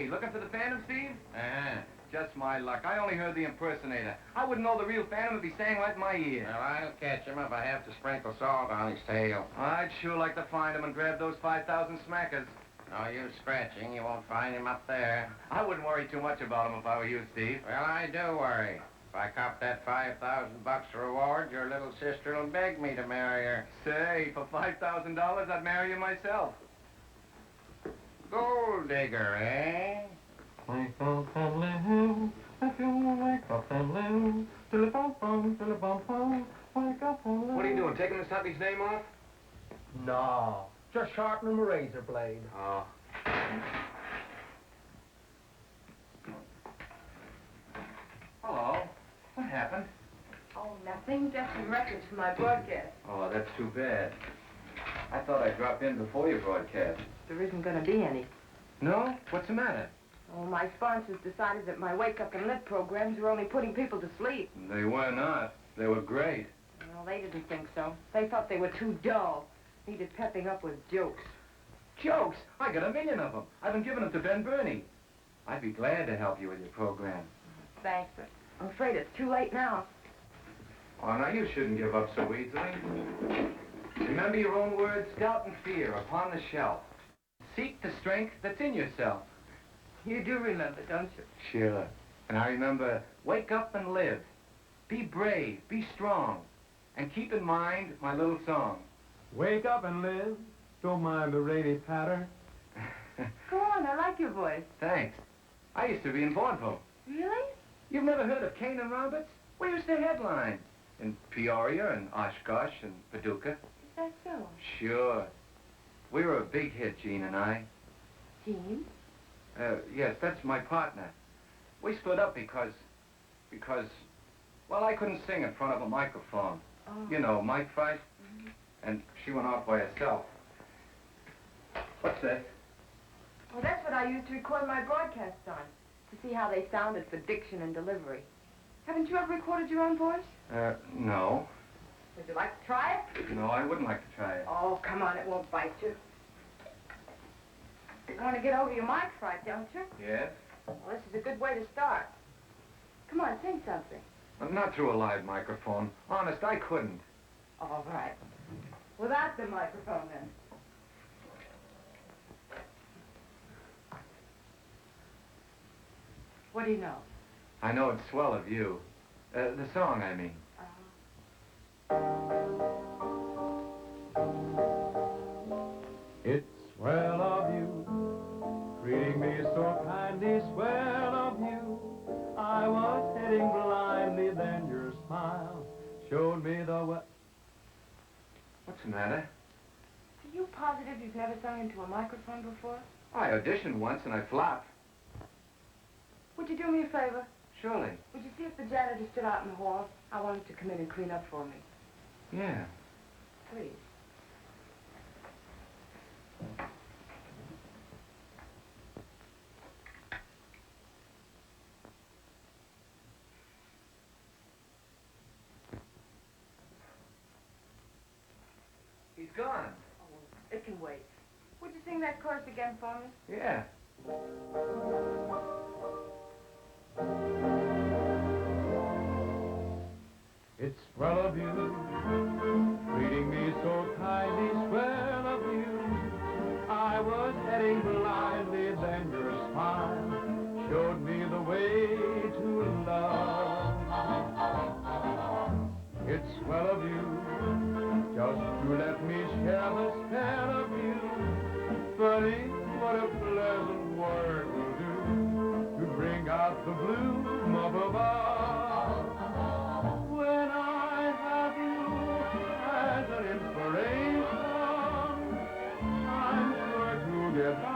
Hey, looking for the Phantom, Steve? Uh-huh. Just my luck. I only heard the impersonator. I wouldn't know the real Phantom if he sang right in my ear. Well, I'll catch him if I have to sprinkle salt on his tail. I'd sure like to find him and grab those 5,000 smackers. No use scratching. You won't find him up there. I wouldn't worry too much about him if I were you, Steve. Well, I do worry. If I cop that 5,000 bucks reward, your little sister will beg me to marry her. Say, for $5,000, I'd marry you myself. Gold digger, eh? Wake up and live, if you wake up and live, till-a-bum-bum, till-a-bum-bum, wake up and live. What are you doing, taking Miss Huntley's name off? No, just sharpening my razor blade. Oh. Hello. What happened? Oh, nothing. Just some records for my broadcast. Oh, that's too bad. I thought I'd drop in before your broadcast. There isn't going to be any. No? What's the matter? Oh, my sponsors decided that my Wake Up and Live programs were only putting people to sleep. They were not. They were great. Well, they didn't think so. They thought they were too dull. Needed pepping up with jokes. Jokes? I got a million of them. I've been giving them to Ben Burney. I'd be glad to help you with your program. Thanks, but I'm afraid it's too late now. Oh, now you shouldn't give up so easily. Remember your own words, doubt and fear upon the shelf. Seek the strength that's in yourself. You do remember, don't you? Sure. And I remember, wake up and live. Be brave, be strong, and keep in mind my little song. Wake up and live, don't mind the rainy patter. Go on, I like your voice. Thanks. I used to be in vaudeville. Really? You've never heard of Kane and Roberts? We used to headline in Peoria and Oshkosh and Paducah. Is that so? Sure. We were a big hit, Gene and I. Gene? Yes, that's my partner. We split up because, well, I couldn't sing in front of a microphone. Oh. You know, mic fight. And she went off by herself. What's that? Well, that's what I used to record my broadcasts on, to see how they sounded for diction and delivery. Haven't you ever recorded your own voice? No. Would you like to try it? No, I wouldn't like to try it. Oh, come on, it won't bite you. You want to get over your mic fright, don't you? Yes? Well, this is a good way to start. Come on, sing something. I'm not through a live microphone. Honest, I couldn't. All right. Without the microphone, then. What do you know? I know it's swell of you. The song, I mean. It's swell of you, treating me so kindly, swell of you. I was heading blindly, then your smile showed me the way. What's the matter? Are you positive you've never sung into a microphone before? I auditioned once and I flopped. Would you do me a favor? Surely. Would you see if the janitor stood out in the hall? I want him to come in and clean up for me. Yeah. Please. He's gone. Oh, it can wait. Would you sing that chorus again for me? Yeah. It's swell of you, treating me so kindly, swell of you. I was heading blindly, then your smile showed me the way to love. It's swell of you, just to let me share the spell of you. Funny what a pleasant word will do to bring out the bloom up above. When I have you as an inspiration, I'm sure to get by.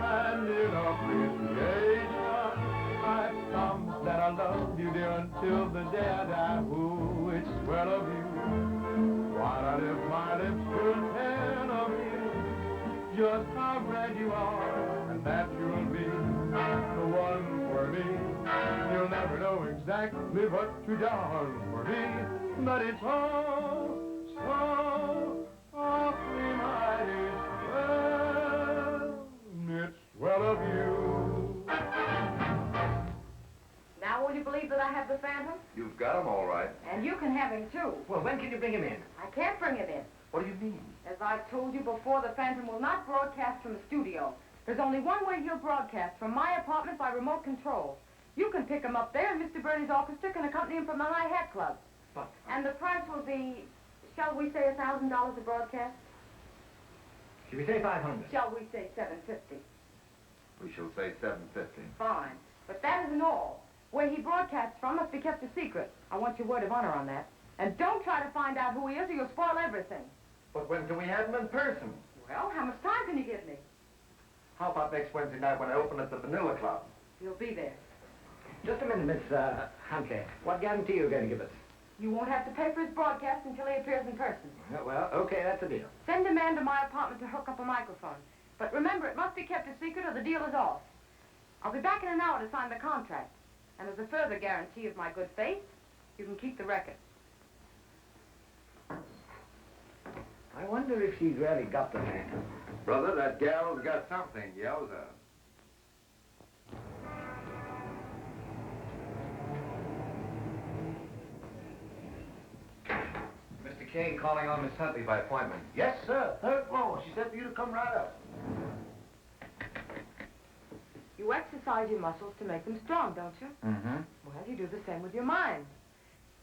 And in appreciation, I've promised that I love you, dear, until the day I die. Ooh, it's swell of you. Why not if my lips could tell of you just how glad you are, and that you'll be the one for me. You'll never know exactly what you done for me, but it's all so awfully mighty swell. It's well of you. Now will you believe that I have the Phantom? You've got him all right. And you can have him too. Well, when can you bring him in? I can't bring him in. What do you mean? As I've told you before, the Phantom will not broadcast from the studio. There's only one way he'll broadcast, from my apartment by remote control. You can pick him up there, and Mr. Bernie's orchestra can accompany him from the High Hat Club. But... And the price will be, shall we say $1,000 a broadcast? Should we say 500? Shall we say $750? We shall say $750. Fine. But that isn't all. Where he broadcasts from must be kept a secret. I want your word of honor on that. And don't try to find out who he is or you'll spoil everything. But when can we have him in person? Well, how much time can you give me? How about next Wednesday night when I open at the Vanilla Club? You'll be there. Just a minute, Miss Huntley. What guarantee are you going to give us? You won't have to pay for his broadcast until he appears in person. Well, okay, that's a deal. Send a man to my apartment to hook up a microphone. But remember, it must be kept a secret or the deal is off. I'll be back in an hour to sign the contract. And as a further guarantee of my good faith, you can keep the record. I wonder if she's really got the Phantom. Brother, that gal's got something, yowza. Mr. Kane calling on Miss Huntley by appointment. Yes, sir. Third floor. She said for you to come right up. You exercise your muscles to make them strong, don't you? Mm-hmm. Well, you do the same with your mind.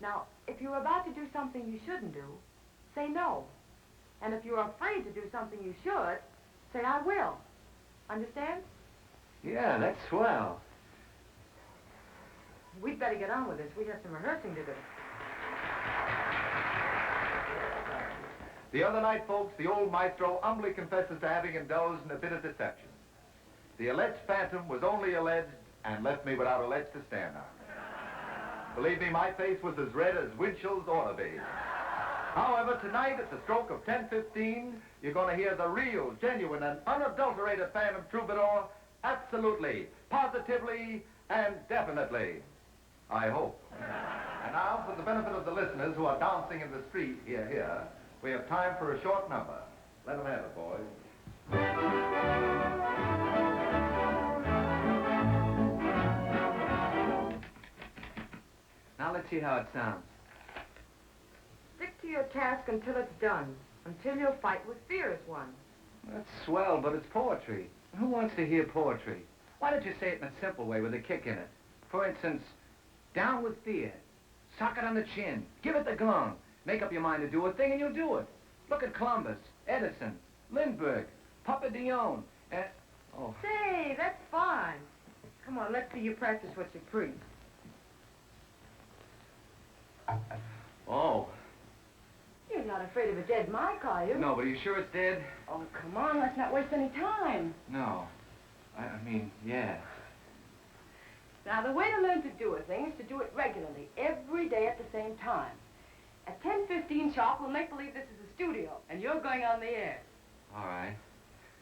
Now, if you're about to do something you shouldn't do, say no. And if you're afraid to do something you should, say I will. Understand? Yeah, that's swell. We'd better get on with this. We have some rehearsing to do. The other night, folks, the old maestro humbly confesses to having indulged in a bit of deception. The alleged Phantom was only alleged and left me without a ledge to stand on. Believe me, my face was as red as Winchell's ought to be. However, tonight at the stroke of 10:15, you're going to hear the real, genuine, and unadulterated Phantom Troubadour absolutely, positively, and definitely. I hope. And now, for the benefit of the listeners who are dancing in the street, here, we have time for a short number. Let them have it, boys. Now let's see how it sounds. Stick to your task until it's done. Until your fight with fear is won. That's swell, but it's poetry. Who wants to hear poetry? Why don't you say it in a simple way with a kick in it? For instance, down with fear. Sock it on the chin. Give it the gong. Make up your mind to do a thing and you'll do it. Look at Columbus, Edison, Lindbergh, Papadion, and... Oh. Say, that's fine. Come on, let's see you practice what you preach. Oh. You're not afraid of a dead mic, are you? No, but are you sure it's dead? Oh, come on, let's not waste any time. No. I mean, yeah. Now, the way to learn to do a thing is to do it regularly, every day at the same time. At 10:15 sharp, we'll make believe this is a studio, and you're going on the air. All right.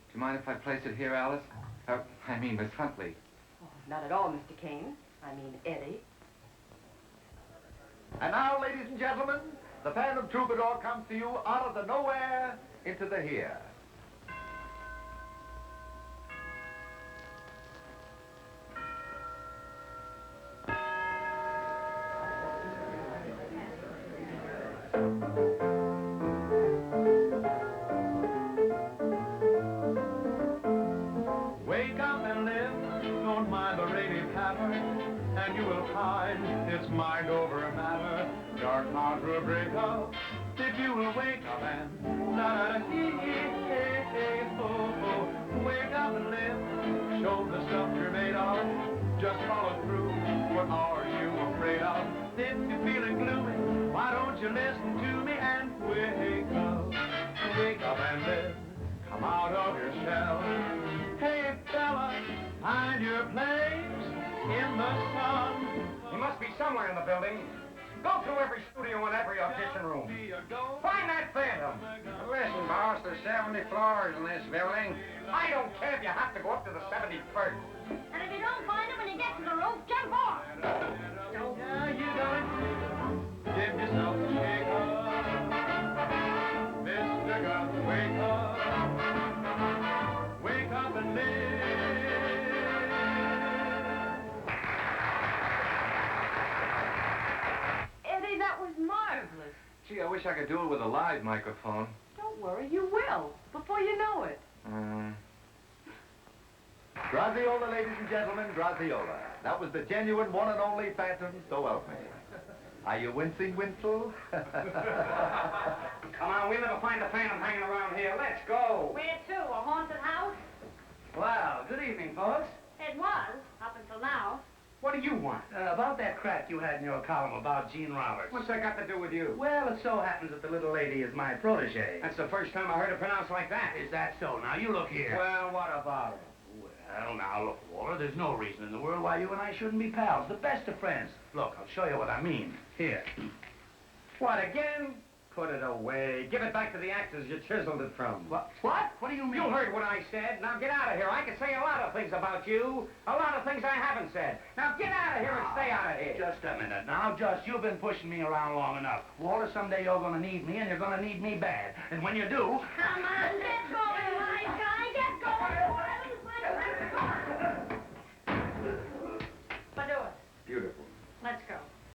Do you mind if I place it here, Alice? I mean, Miss Huntley. Oh, not at all, Mr. Kane. I mean, Eddie. And now, ladies and gentlemen, the Phantom Troubadour comes to you out of the nowhere into the here. Wake up and live, don't mind the rainy patter, and you will find it's mind over matter. Dark clouds will break up if you will wake up and da-da-da-hee-hee-hey-hey-ho-ho. Wake up and live, show the stuff you're made of, just follow through. What are you afraid of? If you're feeling gloomy, why don't you listen to me and wake up and live. Come out of your shell. Hey, fella, find your place in the sun. He must be somewhere in the building. Go through every studio and every audition room. Find that Phantom. Listen, boss, there's 70 floors in this building. I don't care if you have to go up to the 71st. And if you don't find him when you get to the roof, jump off. Yeah, you gotta give yourself a shake up. Mr. Gun, wake up. Wake up and live. wish I could do it with a live microphone. Don't worry, you will, before you know it. Graziola, ladies and gentlemen, Graziola. That was the genuine one and only Phantom, so help me. Are you wincing, Winslow? Come on, we'll never find the Phantom hanging around here. Let's go. Where to? A haunted house? Well, good evening, folks. It was, up until now. What do you want? About that crack you had in your column about Gene Roberts. What's that got to do with you? Well, it so happens that the little lady is my protege. That's the first time I heard it pronounced like that. Is that so? Now, you look here. Well, what about it? Well, now, look, Walter, there's no reason in the world why you and I shouldn't be pals. The best of friends. Look, I'll show you what I mean. Here. What, again? Put it away. Give it back to the actors you chiseled it from. What? What? What do you mean? You heard what I said. Now get out of here. I can say a lot of things about you. A lot of things I haven't said. Now get out of here and stay out of here. Just a minute. Now, you've been pushing me around long enough. Walter, someday you're going to need me, and you're going to need me bad. And when you do... Come on,